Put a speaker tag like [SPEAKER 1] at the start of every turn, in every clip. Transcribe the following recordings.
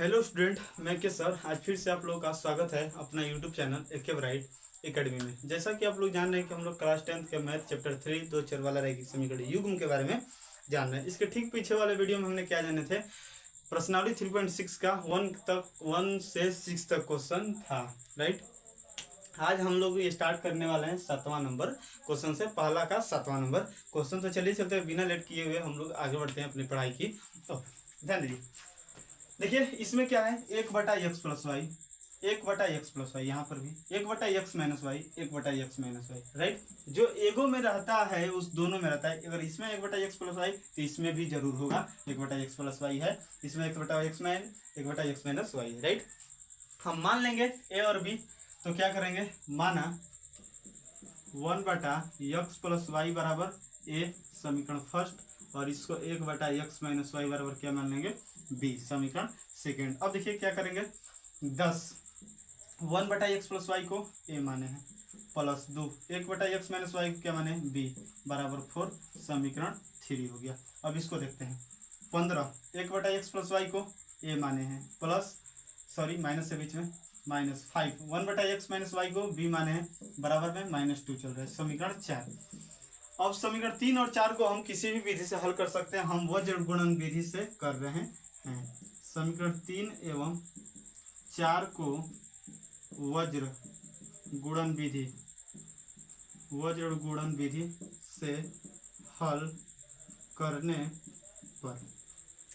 [SPEAKER 1] Hello student, मैं के sir आज फिर से आप लोगों का स्वागत है अपना YouTube channel AK Bright Academy में। जैसा कि आप लोग जान रहे हैं कि हम लोग क्लास 10th के मैथ चैप्टर 3 दो चर वाला रैखिक समीकरण युग्म के बारे में जान रहे हैं। इसके ठीक पीछे वाले वीडियो में हमने क्या जाने थे, प्रश्नावली 3.6 का 1 से 6 तक क्वेश्चन था, राइट। आज हम लोग ये स्टार्ट करने वाले हैं 7वां नंबर क्वेश्चन से, पहला का 7वां नंबर क्वेश्चन। तो चलिए चलते हैं, बिना लेट किए हुए हम लोग आगे बढ़ते हैं अपनी पढ़ाई की। तो ध्यान दीजिए, देखिए इसमें क्या है, 1/x plus Y, 1/x plus Y, यहाँ पर भी 1/x minus y, 1/x minus y, right. जो एगो में रहता है उस दोनों में रहता है। अगर इसमें 1/x प्लस वाई तो इसमें भी जरूर होगा 1/x प्लस वाई है, इसमें 1/x माइनस वाई है, राइट। हम मान लेंगे ए और बी, तो क्या करेंगे, माना 1/x प्लस वाई बराबर ए, समीकरण फर्स्ट, और इसको 1/x माइनस वाई बराबर क्या मान लेंगे, बी, समीकरण सेकेंड। अब देखिए क्या करेंगे, 10 1/x प्लस वाई को ए माने हैं, प्लस 2 1/x माइनस वाई को क्या माने, बी, बराबर 4, समीकरण 3 हो गया। अब इसको देखते हैं, 15 1/x प्लस वाई को ए माने हैं, प्लस माइनस से बीच में -5 1/x माइनस वाई को बी माने हैं, बराबर में -2 चल रहा है, समीकरण 4। अब समीकरण 3 और 4 को हम किसी भी विधि से हल कर सकते हैं, हम वज्र गुणन विधि से कर रहे हैं। समीकरण 3 एवं 4 को वज्र गुणन विधि से हल करने पर,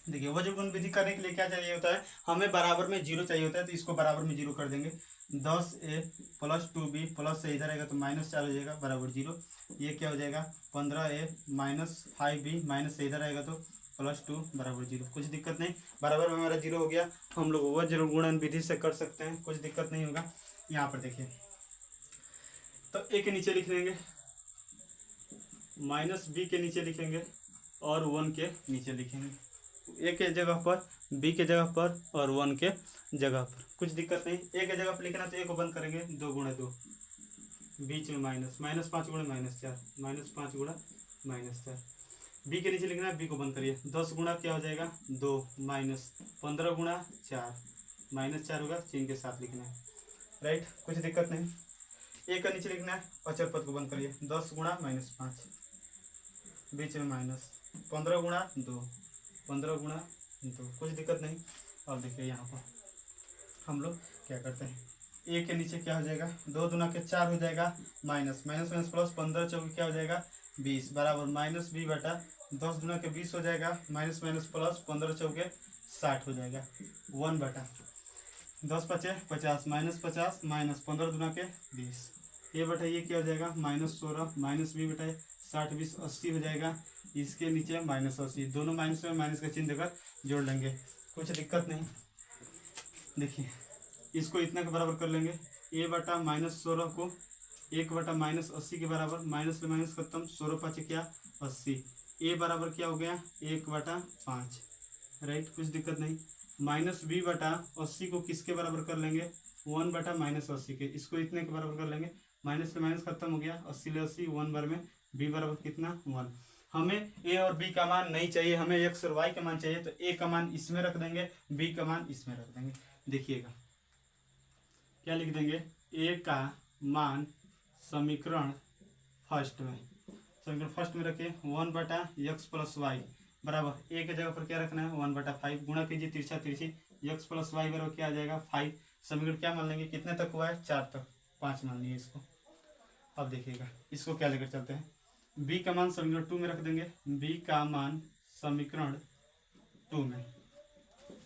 [SPEAKER 1] देखिए वज्र गुणन विधि करने के लिए क्या चाहिए होता है, हमें बराबर में 0 चाहिए होता है, तो इसको बराबर में 0 कर देंगे। 10a प्लस 2b प्लस से इधर आएगा तो -4 हो जाएगा, बराबर 0। ये क्या हो जाएगा, 15a माइनस 5b माइनस से इधर आएगा तो +2 बराबर 0। कुछ दिक्कत नहीं, बराबर में हमारा 0 हो गया। हम लोग वज्र गुणन विधि से कर सकते हैं, कुछ दिक्कत नहीं होगा। यहाँ पर देखिए, तो a के नीचे लिख लेंगे, -b के नीचे लिखेंगे और 1 के नीचे लिखेंगे, ए के जगह पर, बी के जगह पर और 1 के जगह पर। कुछ दिक्कत नहीं, ए के जगह पर लिखना तो ए को बंद करेंगे, 2 × 2, बीच में -5 × -4, -5 × -4। बी के नीचे लिखना है, बी को बंद करिए, 10 गुणा क्या हो जाएगा, 2 माइनस 15 × 4 -4 होगा, चिन्ह के साथ लिखना है, राइट। कुछ दिक्कत नहीं। ए का नीचे लिखना है, अचर पद को बंद करिए, 10 × -5, बीच में माइनस 15 × 2, 15 × 2, कुछ दिक्कत नहीं। अब देखिए यहाँ पर हम लोग क्या करते हैं, ए के नीचे क्या हो जाएगा, 2 दूना के 4 हो जाएगा, माइनस प्लस 15 चौके क्या हो जाएगा, 20, बराबर -20/10 दूना के 20 हो जाएगा, माइनस प्लस 15 चौके 60 हो जाएगा, 1/10 बचे 50 -50 माइनस 15 दूना के 20, ये क्या हो जाएगा, -16 -20/60 20 80 हो जाएगा। इसके नीचे -80, दोनों माइनस में माइनस का चिन्ह देकर जोड़ लेंगे, कुछ दिक्कत नहीं। देखिए इसको इतना के बराबर कर लेंगे, a/-16 को 1/-80 के बराबर, माइनस में माइनस खत्म, 16 5 क्या 80, a बराबर क्या हो गया, 1/5, राइट। कुछ दिक्कत नहीं। -b/80 को किसके बराबर कर लेंगे, 1/-80 के, इसको इतने के बराबर कर लेंगे, माइनस से माइनस खत्म हो गया, 80 ले 80, 1 बार में b बराबर कितना, 1। हमें a और b का मान नहीं चाहिए, हमें x और y का मान चाहिए, तो a का मान इसमें रख देंगे, b का मान इसमें रख देंगे। देखिएगा क्या लिख देंगे, a का मान समीकरण फर्स्ट में रखिए, 1/x प्लस वाई बराबर a के जगह पर क्या रखना है, 1/5, गुणा कीजिए तिरछा तिरछी, x प्लस वाई बराबर क्या आ जाएगा, 5। समीकरण क्या मान लेंगे, कितने तक हुआ है, 4 तक, 5 मान लिए इसको। अब देखिएगा इसको क्या लेकर चलते हैं, b का मान समीकरण 2 में रख देंगे, b का मान समीकरण 2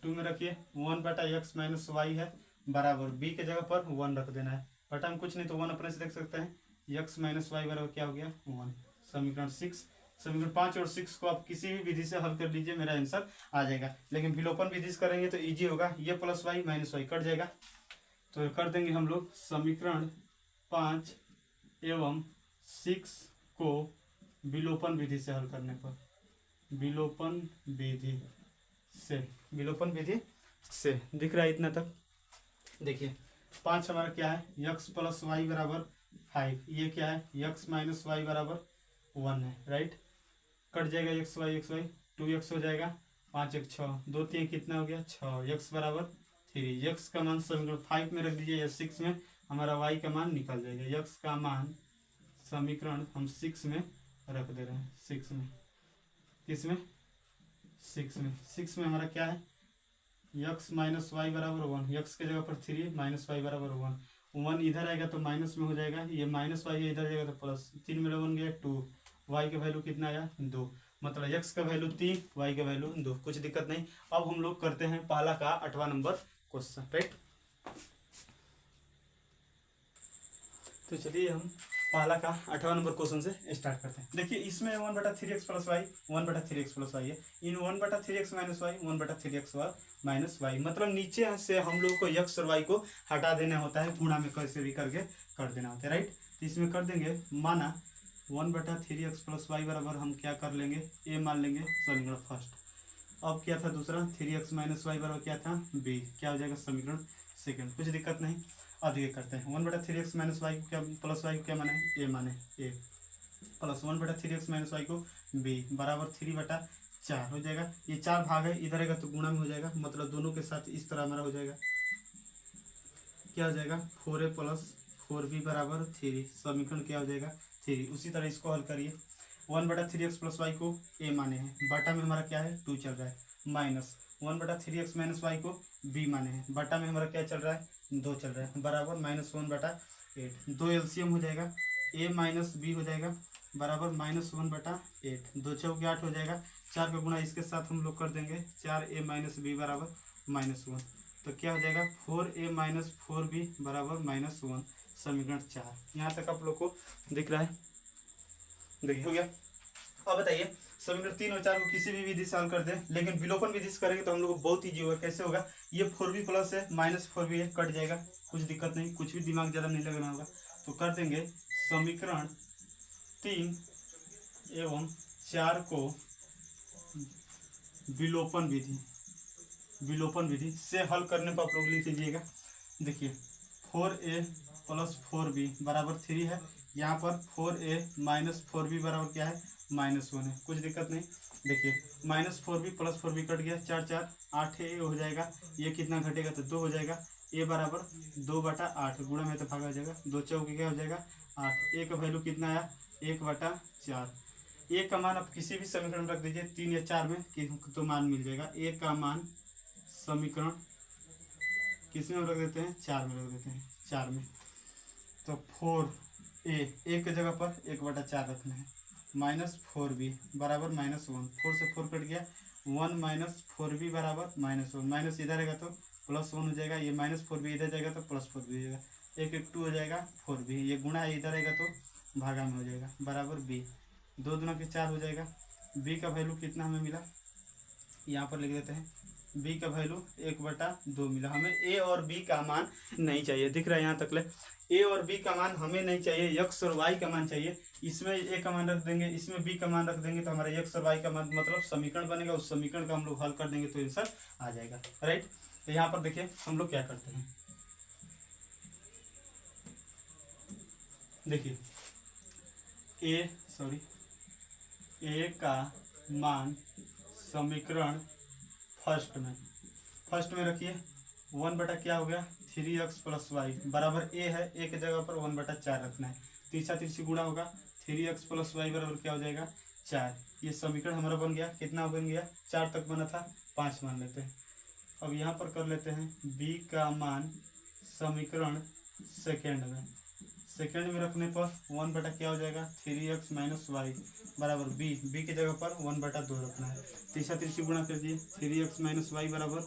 [SPEAKER 1] में रखिए, 1/x माइनस वाई है, बराबर b के जगह पर 1 रख देना है, बटा हम कुछ नहीं तो 1 अपने से देख सकते हैं, x माइनस वाई बराबर क्या हो गया, 1। समीकरण 6, समीकरण 5 और 6 को आप किसी भी विधि से हल कर लीजिए, मेरा आंसर आ जाएगा। लेकिन विलोपन विधि से करेंगे तो ईजी होगा, ये plus y minus y cut जाएगा, तो कर देंगे हम लोग समीकरण 5 एवं 6 को विलोपन विधि से हल करने पर, विलोपन विधि से दिख रहा है इतना तक। देखिए 5 हमारा क्या है, x प्लस वाई बराबर 5, ये क्या है, x माइनस वाई बराबर 1 है, राइट। कट जाएगा x y 2x हो जाएगा, 5 एक 6, 2 3 कितना हो गया 6, x बराबर 3। x का मान समीकरण 5 में रख दीजिए या 6 में, हमारा y का मान निकल जाएगा। x का मान समीकरण हम 6 में रख दे रहे हैं, 6 में, किस में 6 में। 6 में हमारा क्या है, x माइनस वाई बराबर 1, x की जगह पर 3 माइनस वाई बराबर 1, 1 इधर आएगा तो माइनस में हो जाएगा, ये माइनस वाई इधर जाएगा तो प्लस, 3 में 1 गया 2, y का वैल्यू कितना आया 2, मतलब x का वैल्यू 3, y का वैल्यू 2, कुछ दिक्कत नहीं। अब हम लोग करते हैं पहला का 8वां नंबर क्वेश्चन, राइट। तो चलिए हम पहला का 8वां नंबर क्वेश्चन से स्टार्ट करते हैं। देखिए इसमें 1/3x plus Y 1/3x plus y है, इन 1/3x minus y 1/3x minus y, मतलब नीचे से हम लोग को x और y को हटा देना होता है, गुणा में कैसे भी करके कर देना होता है, राइट। तो इसमें कर देंगे, माना 1/3x प्लस वाई बराबर हम क्या कर लेंगे, a मान लेंगे समीकरण फर्स्ट। अब क्या था दूसरा, 3x माइनस वाई बराबर क्या था b, क्या हो जाएगा समीकरण सेकंड, कुछ दिक्कत नहीं। अब ये करते हैं 1/3x माइनस वाई को क्या प्लस वाई को क्या माने a माने a, plus 1/3x minus y को b बराबर 3/4 हो जाएगा। ये 4 भाग है, इधर आएगा तो गुणा में हो जाएगा, मतलब दोनों के साथ इस तरह हमारा हो जाएगा, क्या हो जाएगा 4a प्लस 4b बराबर 3, समीकरण क्या हो जाएगा 3। उसी तरह इसको हल करिए, 1/3x प्लस वाई को a माने हैं, बाटा में हमारा क्या है 2 चल रहा है, माइनस 1/3x माइनस वाई को b माने हैं, बाटा में हमारा क्या चल रहा है 2 चल रहा है, बराबर -1/8, 2 एलसीएम हो जाएगा, a माइनस b हो जाएगा बराबर -1/8, 2 चौके 8 हो जाएगा, 4 का गुणा इसके साथ हम लोग कर देंगे, 4a माइनस b बराबर -1, तो क्या हो जाएगा 4a माइनस 4b बराबर -1, समीकरण 4। यहाँ तक आप लोग को दिख रहा है, देखिए हो गया। अब बताइए समीकरण 3 और 4 को किसी भी विधि से हल कर दें, लेकिन विलोपन विधि से करेंगे तो हम लोग को बहुत ईजी होगा। कैसे होगा, ये 4b प्लस है -4b है, कट जाएगा, कुछ दिक्कत नहीं, कुछ भी दिमाग ज़्यादा नहीं लगाना होगा। तो कर देंगे समीकरण 3 एवं 4 को विलोपन विधि से हल करने पर आप लोग लिख लीजिएगा। देखिए 4a प्लस 4b बराबर 3 है, यहाँ पर 4a माइनस 4b बराबर क्या है -1 है, कुछ दिक्कत नहीं। देखिए -4b प्लस 4b कट गया, 4 4 8a हो जाएगा, ये कितना घटेगा तो 2 हो जाएगा, a बराबर 2/8, गुणा में तो भागा हो जाएगा, 2 चौके क्या हो जाएगा 8, a का वैल्यू कितना आया 1/4, a का मान आप किसी भी समीकरण में रख दीजिए 3 या 4 में तो मान मिल जाएगा। a का मान समीकरण किस में रख देते हैं 4 में रख देते हैं, 4 में, तो 4a एक की जगह पर 1/4 रखना है, -4b बराबर -1, 4 से 4 कट गया, 1 -4b बराबर -1, माइनस इधर आएगा तो +1 हो जाएगा, ये -4b इधर जाएगा तो +4b हो जाएगा, 1 1 2 हो जाएगा 4b, ये गुणा इधर आएगा तो भागा में हो जाएगा बराबर b, 2 दूना के 4 हो जाएगा। b का वैल्यू कितना हमें मिला, यहाँ पर लिख देते हैं, b का वैल्यू 1/2 मिला हमें। a और b का मान नहीं चाहिए, दिख रहा है यहाँ तक ले, a और b का मान हमें नहीं चाहिए, x और y का मान चाहिए। इसमें a का मान रख देंगे, इसमें b का मान रख देंगे, तो हमारा x और y का मान मतलब समीकरण बनेगा, उस समीकरण का हम लोग हल कर देंगे तो आंसर आ जाएगा, राइट। तो यहाँ पर देखिए हम लोग क्या करते हैं, देखिए a का मान समीकरण फर्स्ट में रखिए, 1 क्या हो गया 3x प्लस वाई बराबर a है, a की जगह पर 1/4 रखना है, तीसरा तीसरी गुणा होगा, 3x प्लस वाई बराबर क्या हो जाएगा 4, ये समीकरण हमारा बन गया, कितना बन गया 4 तक बना था, 5 मान लेते हैं। अब यहाँ पर कर लेते हैं b का मान समीकरण सेकेंड में रखने पर 1 क्या हो जाएगा 3x माइनस वाई बराबर b की जगह पर 1/2 रखना है, तीसरा तीसरी गुणा कर दिए, 3x माइनस वाई बराबर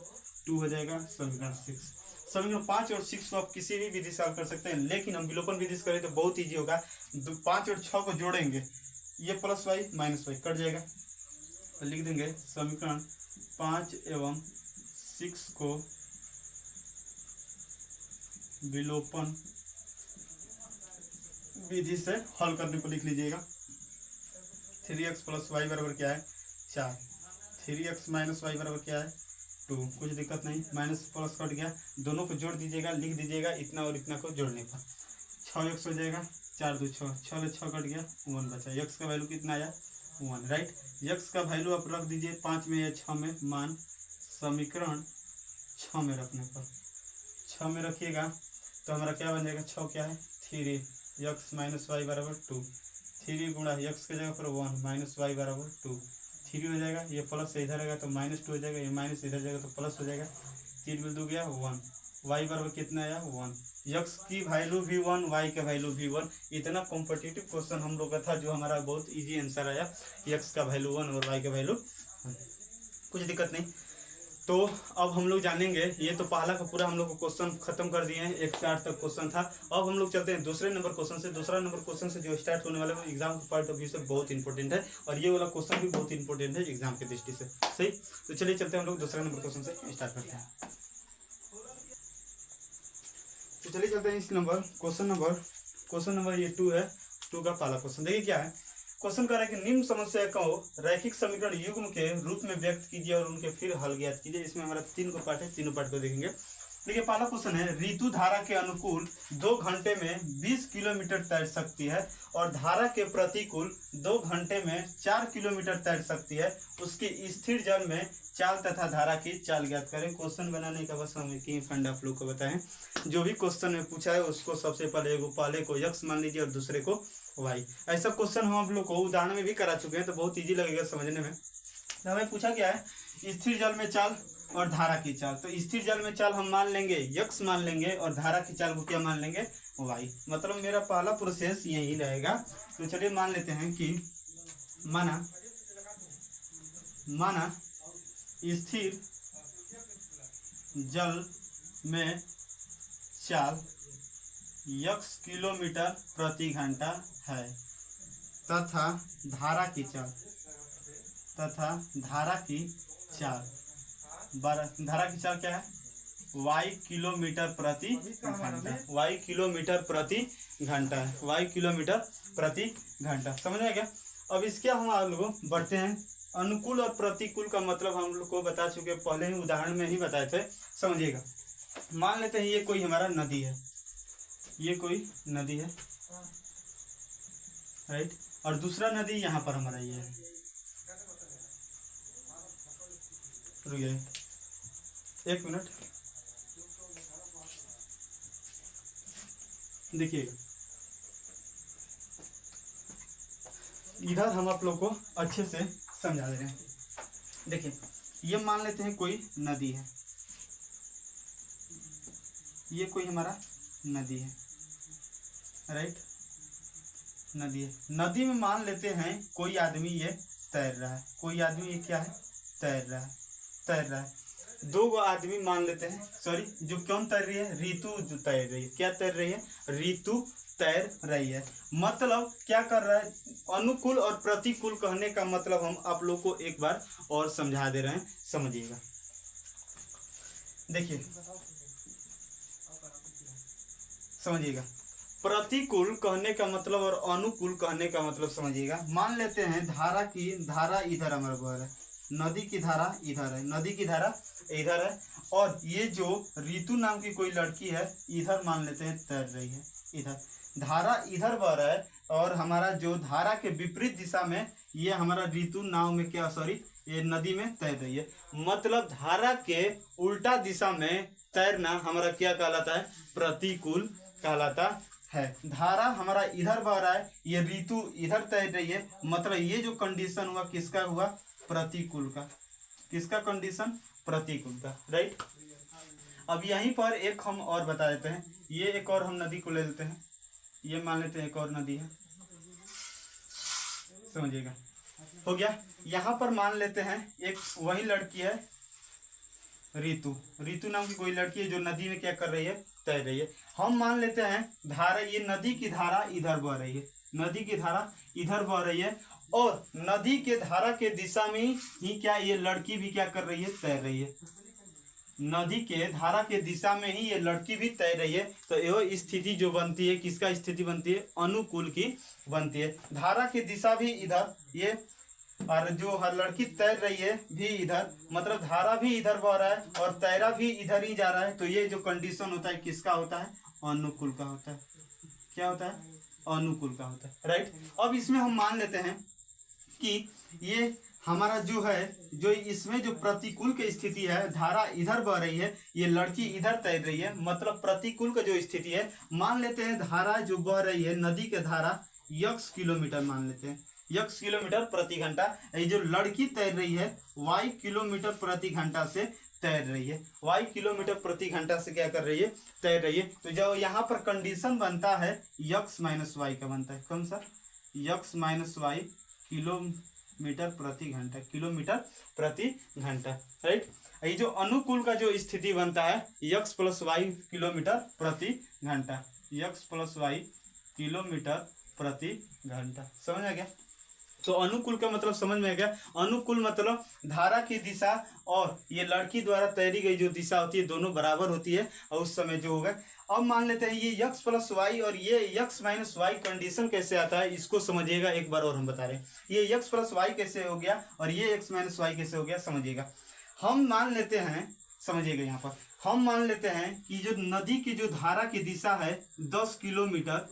[SPEAKER 1] 2 हो जाएगा, समीकरण 6। समीकरण 5 और 6 को आप किसी भी विधि से हल कर सकते हैं, लेकिन हम विलोपन विधि से करें तो बहुत ईजी होगा। 5 और 6 को जोड़ेंगे, ये plus y minus y cut जाएगा, तो लिख देंगे समीकरण 5 एवं 6 को विलोपन विधि से हल करने को लिख लीजिएगा। 3x प्लस वाई बराबर क्या है 4, 3x माइनस वाई बराबर क्या है 2, कुछ दिक्कत नहीं, माइनस प्लस कट गया, दोनों को जोड़ दीजिएगा, लिख दीजिएगा इतना और इतना को जोड़ने पर 6x हो जाएगा, 4 2 6, 6 ले 6 कट गया, 1 बचा, x का वैल्यू कितना आया 1, राइट। यक्स का वैल्यू आप रख दीजिए 5 में या 6 में, मान समीकरण 6 में रखने पर, 6 में रखिएगा तो हमारा क्या बन जाएगा, 6 क्या है 3, यक्स माइनस वाई बराबर 2, 3 गुणा यक्स के जगह पर 1 माइनस वाई बराबर 2, 3 हो जाएगा, ये प्लस से इधर आएगा तो -2 हो जाएगा, ये माइनस इधर जाएगा तो प्लस हो जाएगा, 3 में 2 गया 1, वाई बराबर कितना आया 1, यक्स की वैल्यू भी 1, वाई का वैल्यू भी 1। इतना कॉम्पिटिटिव क्वेश्चन हम लोग का था जो हमारा बहुत इजी आंसर आया, यक्स का वैल्यू 1 और वाई का वैल्यू 1, कुछ दिक्कत नहीं। तो अब हम लोग जानेंगे, ये तो पहला का पूरा हम लोग को क्वेश्चन खत्म कर दिए हैं, 1 से 8 तक क्वेश्चन था। अब हम लोग चलते हैं दूसरे नंबर क्वेश्चन से। दूसरा नंबर क्वेश्चन से जो स्टार्ट होने वाला है एग्जाम के पॉइंट ऑफ व्यू से बहुत इंपॉर्टेंट है, और ये वाला क्वेश्चन भी बहुत इंपॉर्टेंट है एग्जाम की दृष्टि से, सही। तो चलिए चलते हैं हम लोग दूसरा नंबर क्वेश्चन से स्टार्ट करते हैं। तो चलिए चलते हैं इस नंबर क्वेश्चन नंबर ये 2 है, 2 का पहला क्वेश्चन। देखिए क्या है क्वेश्चन, कर रहा है कि निम्न समस्या को रैखिक समीकरण युग्म के रूप में व्यक्त कीजिए और उनके फिर हल ज्ञात कीजिए। इसमें हमारा 3 को पार्ट है, तीनों पार्ट को देखेंगे। देखिए पहला क्वेश्चन है, ऋतु धारा के अनुकूल 2 घंटे में 20 किलोमीटर तैर सकती है और धारा के प्रतिकूल 2 घंटे में 4 किलोमीटर तैर सकती है, उसकी स्थिर जल में चाल तथा धारा की चाल ज्ञात करें। क्वेश्चन बनाने का बस हम एक ही फंड आप लोग को बताएं, जो भी क्वेश्चन में पूछा है उसको सबसे पहले को यक्स मान लीजिए और दूसरे को वाई। ऐसा क्वेश्चन हम आप लोग को उदाहरण में भी करा चुके हैं, तो बहुत इजी लगेगा समझने में। तो हमें पूछा गया है स्थिर जल में चाल और धारा की चाल। तो स्थिर जल में चाल हम मान लेंगे यक्स मान लेंगे और धारा की चाल को क्या मान लेंगे, वाई। मतलब मेरा पहला प्रोसेस यही रहेगा। तो चलिए मान लेते हैं कि माना स्थिर जल में चाल यक्स किलोमीटर प्रति घंटा है तथा धारा की चाल क्या है, वाई किलोमीटर प्रति घंटा, वाई किलोमीटर प्रति घंटा है, वाई किलोमीटर प्रति घंटा। समझ में क्या। अब इसके हम आप लोग बढ़ते हैं, अनुकूल और प्रतिकूल का मतलब हम लोग को बता चुके, पहले ही उदाहरण में ही बताए थे, समझिएगा। मान लेते हैं ये कोई हमारा नदी है, ये कोई नदी है, राइट, और दूसरा नदी यहाँ पर हमारा ये है। रुकिए 1 मिनट, देखिएगा इधर हम आप लोग को अच्छे से समझा दे रहे हैं। देखिए ये मान लेते हैं कोई नदी है, ये कोई हमारा नदी है, राइट, नदी है। नदी में मान लेते हैं कोई आदमी ये तैर रहा है, कोई आदमी ये क्या है, तैर रहा है। 2 आदमी मान लेते हैं, सॉरी, जो कौन तैर रही है, ऋतु जो तैर रही है, क्या तैर रही है, ऋतु तैर रही है। मतलब क्या कर रहा है, अनुकूल और प्रतिकूल कहने का मतलब हम आप लोग को एक बार और समझा दे रहे हैं, समझिएगा। देखिए समझिएगा, प्रतिकूल कहने का मतलब और अनुकूल कहने का मतलब समझिएगा। मान लेते हैं धारा इधर हमारा बह रहा है, नदी की धारा इधर है, नदी की धारा इधर है, और ये जो ऋतु नाम की कोई लड़की है इधर मान लेते हैं तैर रही है, इधर धारा इधर बह रहा है, और हमारा जो धारा के विपरीत दिशा में ये हमारा ऋतु नाव में क्या, सॉरी, ये नदी में तैर रही है। मतलब धारा के उल्टा दिशा में तैरना हमारा क्या कहलाता है, प्रतिकूल कहलाता है। धारा हमारा इधर बह रहा है, ये ऋतु इधर तैर रही है, मतलब ये जो कंडीशन हुआ किसका हुआ, प्रतिकूल का। किसका कंडीशन, प्रतिकूल का, राइट। अब यहीं पर एक हम और बता देते हैं, ये एक और हम नदी को ले लेते हैं, ये मान लेते हैं एक और नदी है, समझिएगा, हो गया। यहाँ पर मान लेते हैं एक वही लड़की है, ऋतु नाम की कोई लड़की है जो नदी में क्या कर रही है, तैर रही है। हम मान लेते हैं धारा, ये नदी की धारा इधर बह रही है, नदी की धारा इधर बह रही है, और नदी के धारा के दिशा में ही क्या ये लड़की भी क्या कर रही है, तैर रही है। नदी के धारा के दिशा में ही ये लड़की भी तैर रही है। तो यह स्थिति जो बनती है, किसका स्थिति बनती है, अनुकूल की बनती है। धारा की दिशा भी इधर, ये, और जो हर लड़की तैर रही है भी इधर, मतलब धारा भी इधर बह रहा है और तैरा भी इधर ही जा रहा है। तो ये जो कंडीशन होता है किसका होता है, अनुकूल का होता है। क्या होता है, अनुकूल का होता है, राइट। अब इसमें हम मान लेते हैं कि ये हमारा जो है, जो इसमें जो प्रतिकूल की स्थिति है, धारा इधर बह रही है, ये लड़की इधर तैर रही है, मतलब प्रतिकूल का जो स्थिति है, मान लेते हैं धारा जो बह रही है, नदी के धारा x किलोमीटर मान लेते हैं, x किलोमीटर प्रति घंटा। ये जो लड़की तैर रही है y किलोमीटर प्रति घंटा से तैर रही है, y किलोमीटर प्रति घंटा से क्या कर रही है, तैर रही है। तो जब यहाँ पर कंडीशन बनता है x माइनस वाई का बनता है, कौन सा, x माइनस वाई किलोमीटर प्रति घंटा, किलोमीटर प्रति घंटा, राइट। ये जो अनुकूल का जो स्थिति बनता है x प्लस वाई किलोमीटर प्रति घंटा, x प्लस वाई किलोमीटर प्रति घंटा, समझ आ गया। तो अनुकूल का मतलब समझ में आ गया। अनुकूल मतलब धारा की दिशा और ये लड़की द्वारा तैरी गई जो दिशा होती है दोनों बराबर होती है, और उस समय जो होगा। अब मान लेते हैं ये x प्लस वाई और ये x माइनस वाई कंडीशन कैसे आता है, इसको समझिएगा एक बार और हम बता रहे हैं। ये x प्लस वाई कैसे हो गया और ये x माइनस वाई कैसे हो गया, समझिएगा। हम मान लेते हैं, समझिएगा, यहाँ पर हम मान लेते हैं कि जो नदी की जो धारा की दिशा है 10 किलोमीटर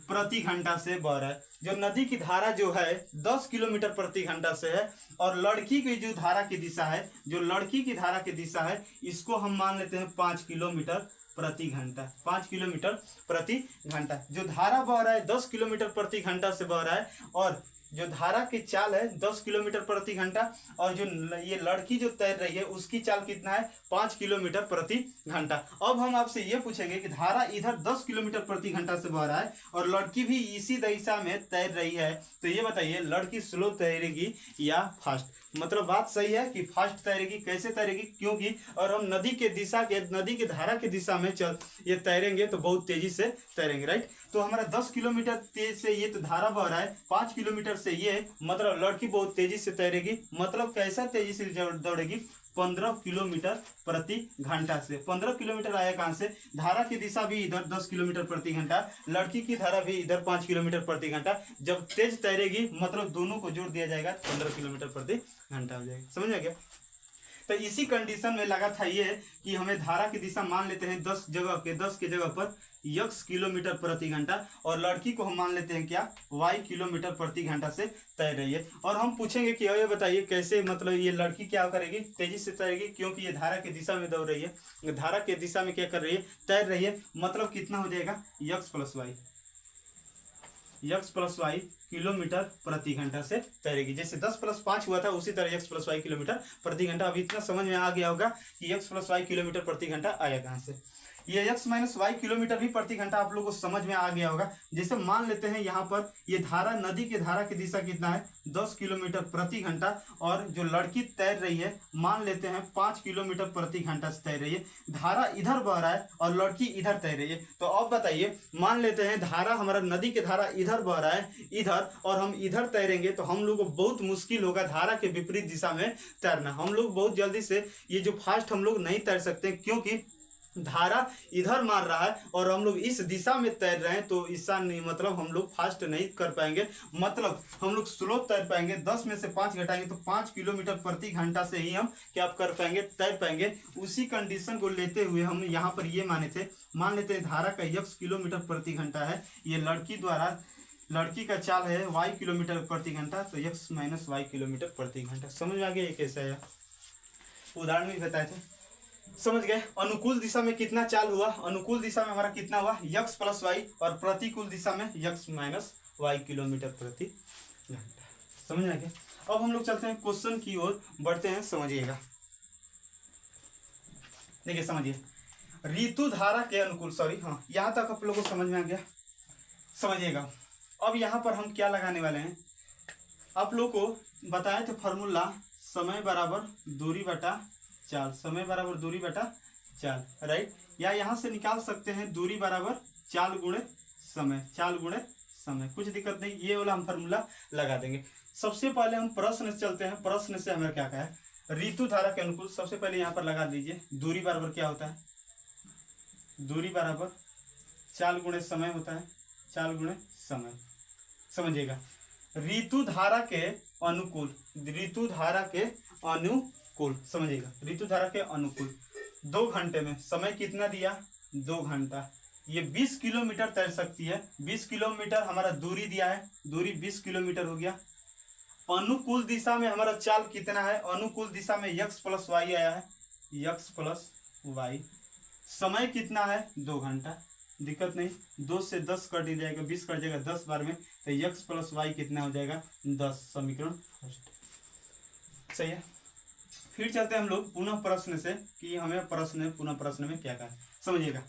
[SPEAKER 1] प्रति घंटा से बह रहा है। जो नदी की धारा जो है 10 किलोमीटर प्रति घंटा से है, और लड़की की जो धारा की दिशा है, जो लड़की की धारा की दिशा है, इसको हम मान लेते हैं 5 किलोमीटर प्रति घंटा, 5 किलोमीटर प्रति घंटा। जो धारा बह रहा है 10 किलोमीटर प्रति घंटा से बह रहा है, और जो धारा की चाल है 10 किलोमीटर प्रति घंटा, और जो ये लड़की जो तैर रही है उसकी चाल कितना है, 5 किलोमीटर प्रति घंटा। अब हम आपसे ये पूछेंगे कि धारा इधर 10 किलोमीटर प्रति घंटा से बह रहा है और लड़की भी इसी दिशा में तैर रही है, तो ये बताइए लड़की स्लो तैरेगी या फास्ट। मतलब बात सही है कि फास्ट तैरेगी। कैसे तैरेगी, क्योंकि और हम नदी की धारा के दिशा में ये तैरेंगे तो बहुत तेजी से तैरेंगे, राइट। तो हमारा 10 किलोमीटर तेज से ये तो धारा बह रहा है, 5 किलोमीटर से ये, मतलब लड़की बहुत तेजी से तैरेगी। मतलब कैसा तेजी से दौड़ेगी, 15 किलोमीटर प्रति घंटा से। 15 किलोमीटर आया कहाँ से, धारा की दिशा भी इधर 10 किलोमीटर प्रति घंटा, लड़की की धारा भी इधर 5 किलोमीटर प्रति घंटा। जब तेज तैरेगी मतलब दोनों को जोड़ दिया जाएगा, 15 किलोमीटर प्रति घंटा हो जाएगा, समझ आ गया। तो इसी कंडीशन में लगा था ये कि हमें धारा की दिशा मान लेते हैं 10 के जगह पर x किलोमीटर प्रति घंटा, और लड़की को हम मान लेते हैं क्या, y किलोमीटर प्रति घंटा से तैर रही है। और हम पूछेंगे कि ये बताइए कैसे, मतलब ये लड़की क्या करेगी, तेजी से तैरेगी, क्योंकि ये धारा की दिशा में दौड़ रही है, धारा की दिशा में क्या कर रही है, तैर रही है। मतलब कितना हो जाएगा, x प्लस वाई किलोमीटर प्रति घंटा से तैरेगी। जैसे 10 + 5 हुआ था, उसी तरह x प्लस वाई किलोमीटर प्रति घंटा। अभी इतना समझ में आ गया होगा कि x प्लस वाई किलोमीटर प्रति घंटा आया कहाँ से। ये x माइनस वाई किलोमीटर भी प्रति घंटा आप लोगों को समझ में आ गया होगा। जैसे मान लेते हैं यहाँ पर ये धारा, नदी की धारा की दिशा कितना है, 10 किलोमीटर प्रति घंटा, और जो लड़की तैर रही है मान लेते हैं 5 किलोमीटर प्रति घंटा से तैर रही है। धारा इधर बह रहा है और लड़की इधर तैर रही है। तो अब बताइए, मान लेते हैं धारा, हमारा नदी की धारा इधर बह रहा है, इधर, और हम इधर तैरेंगे तो हम लोग को बहुत मुश्किल होगा धारा के विपरीत दिशा में तैरना। हम लोग बहुत जल्दी से ये जो फास्ट हम लोग नहीं तैर सकते, क्योंकि धारा इधर मार रहा है और हम लोग इस दिशा में तैर रहे हैं। तो इसका नहीं मतलब हम लोग फास्ट नहीं कर पाएंगे, मतलब हम लोग स्लो तैर पाएंगे। 10 में से 5 घटाएंगे तो 5 किलोमीटर प्रति घंटा से ही हम क्या कर पाएंगे, तैर पाएंगे। उसी कंडीशन को लेते हुए हम यहाँ पर ये माने थे, मान लेते हैं धारा का x किलोमीटर प्रति घंटा है, ये लड़की का चाल है y किलोमीटर प्रति घंटा, तो x माइनस वाई किलोमीटर प्रति घंटा। समझ में आ गया ये कैसा है, उदाहरण में बताए थे, समझ गए। अनुकूल दिशा में कितना चाल हुआ, अनुकूल दिशा में हमारा कितना हुआ, x प्लस वाई, और प्रतिकूल दिशा में x माइनस वाई किलोमीटर प्रति घंटा। समझ में आ गया। अब हम लोग चलते हैं क्वेश्चन की ओर बढ़ते हैं, समझिएगा। देखिए समझिए, ऋतु धारा के अनुकूल, यहाँ तक आप लोगों को समझ में आ गया, समझिएगा। अब यहाँ पर हम क्या लगाने वाले हैं, आप लोग को बताए थे फॉर्मूला, समय बराबर दूरी बटा चाल, समय बराबर दूरी बटा चाल, राइट। या यहाँ से निकाल सकते हैं दूरी बराबर चाल गुणे समय, चाल गुणे समय, कुछ दिक्कत नहीं, ये वाला हम फॉर्मूला लगा देंगे। सबसे पहले हम प्रश्न से चलते हैं। प्रश्न से हमें क्या कहा है, ऋतु धारा के अनुकूल। सबसे पहले यहाँ पर लगा दीजिए, दूरी बराबर क्या होता है, दूरी बराबर चाल गुणे समय होता है, चाल गुणे समय। समझिएगा, ऋतु धारा के अनुकूल, ऋतु धारा के अनुकूल, समझिएगा, ऋतु धारा के अनुकूल 2 घंटे में समय कितना दिया, 2 घंटा। ये 20 किलोमीटर तैर सकती है, 20 किलोमीटर हमारा दूरी दिया है, दूरी 20 किलोमीटर हो गया। अनुकूल दिशा में हमारा चाल कितना है, अनुकूल दिशा में x प्लस वाई आया है, x प्लस वाई। समय कितना है 2 घंटा, दिक्कत नहीं, 2 से 10 कट ही जाएगा, 20 कट जाएगा 10 बार में, तो x प्लस वाई कितना हो जाएगा 10, समीकरण फर्स्ट। सही है। फिर चलते हैं हम लोग पुनः प्रश्न से कि हमें पुनः प्रश्न में क्या कहा है, समझिएगा।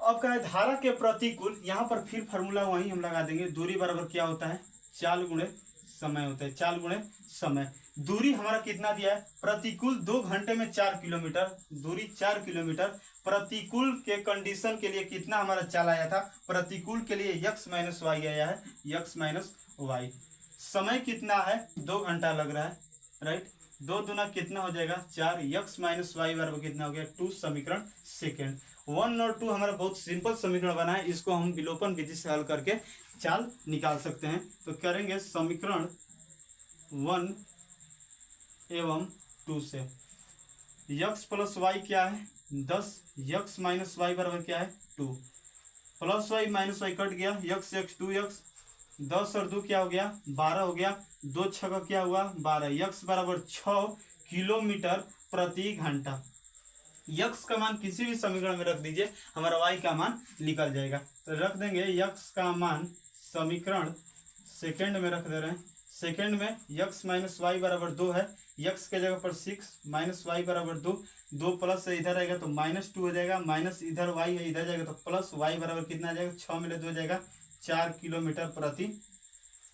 [SPEAKER 1] अब क्या है, धारा के प्रतिकूल, यहाँ पर फिर फार्मूला वही हम लगा देंगे, दूरी बराबर क्या होता है, चाल गुणे समय होता है, चाल गुणे समय। दूरी हमारा कितना दिया है, प्रतिकूल 2 घंटे में 4 किलोमीटर, दूरी 4 किलोमीटर। प्रतिकूल के कंडीशन के लिए कितना हमारा चाल आया था, प्रतिकूल के लिए x माइनस वाई आया है, x माइनस वाई। समय कितना है 2 घंटा लग रहा है, राइट। 2 दूना कितना हो जाएगा 4, x माइनस वाई बराबर कितना हो गया 2, समीकरण सेकेंड। 1 और 2 हमारा बहुत सिंपल समीकरण बना है, इसको हम विलोपन विधि से हल करके चाल निकाल सकते हैं। तो करेंगे समीकरण 1 एवं 2 से x प्लस वाई क्या है 10, x माइनस वाई बराबर क्या है 2, plus y minus y cut गया, x 2x, 10 और 2 क्या हो गया 12 हो गया, 2 6 का क्या हुआ 12, x बराबर 6 किलोमीटर प्रति घंटा। x का मान किसी भी समीकरण में रख दीजिए, हमारा y का मान निकल जाएगा। तो रख देंगे x का मान समीकरण सेकंड में रख दे रहे हैं, सेकंड में x माइनस वाई बराबर 2 है, x के जगह पर 6 माइनस वाई बराबर 2, 2 प्लस से इधर आएगा तो -2 हो जाएगा, माइनस इधर y है इधर जाएगा तो प्लस y बराबर कितना आ जाएगा 6 में 2 जाएगा 4 किलोमीटर प्रति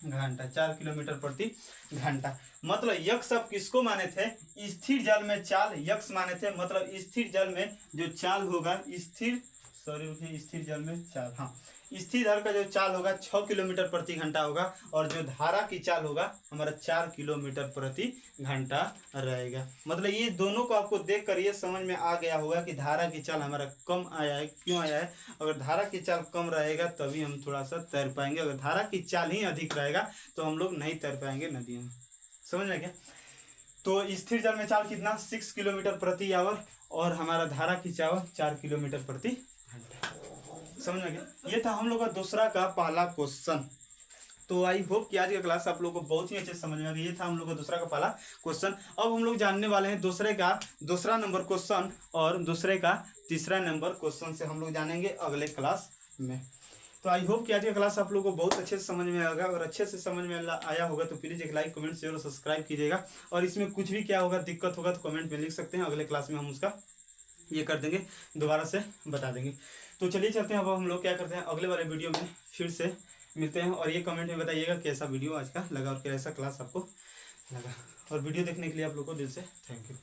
[SPEAKER 1] घंटा, 4 किलोमीटर प्रति घंटा। मतलब यक्स अब किसको माने थे, स्थिर जल में चाल यक्स माने थे, मतलब स्थिर जल में जो चाल होगा स्थिर जल में चाल, हाँ स्थिर जल का जो चाल होगा 6 किलोमीटर प्रति घंटा होगा, और जो धारा की चाल होगा हमारा 4 किलोमीटर प्रति घंटा रहेगा। मतलब ये दोनों को आपको देख कर ये समझ में आ गया होगा कि धारा की चाल हमारा कम आया है, क्यों आया है। अगर धारा की चाल कम रहेगा तभी हम थोड़ा सा तैर पाएंगे, अगर धारा की चाल ही अधिक रहेगा तो हम लोग नहीं तैर पाएंगे नदियों में, समझ में क्या। तो स्थिर जल में चाल कितना 6 किलोमीटर प्रति आवर, और हमारा धारा की चाल 4 किलोमीटर प्रति घंटा, समझ में गया। ये था हम लोग का दूसरा का पहला क्वेश्चन। तो आई होप कि आज का क्लास आप लोगों को बहुत ही अच्छे समझ में आ गया। ये था हम लोग का दूसरा का पहला क्वेश्चन। अब हम लोग जानने वाले हैं दूसरा नंबर क्वेश्चन और दूसरे का तीसरा नंबर क्वेश्चन से हम लोग जानेंगे अगले क्लास में। तो आई होप कि आज का क्लास आप लोगों को बहुत अच्छे से समझ में आएगा, अगर अच्छे से समझ में आया होगा तो प्लीज़ एक लाइक कमेंट शेयर और सब्सक्राइब कीजिएगा, और इसमें कुछ भी क्या होगा दिक्कत होगा तो कमेंट में लिख सकते हैं, अगले क्लास में हम उसका ये कर देंगे, दोबारा से बता देंगे। तो चलिए चलते हैं, अब हम लोग क्या करते हैं अगले वाले वीडियो में फिर से मिलते हैं, और ये कमेंट में बताइएगा कैसा वीडियो आज का लगा और कैसा क्लास आपको लगा, और वीडियो देखने के लिए आप लोग को दिल से थैंक यू।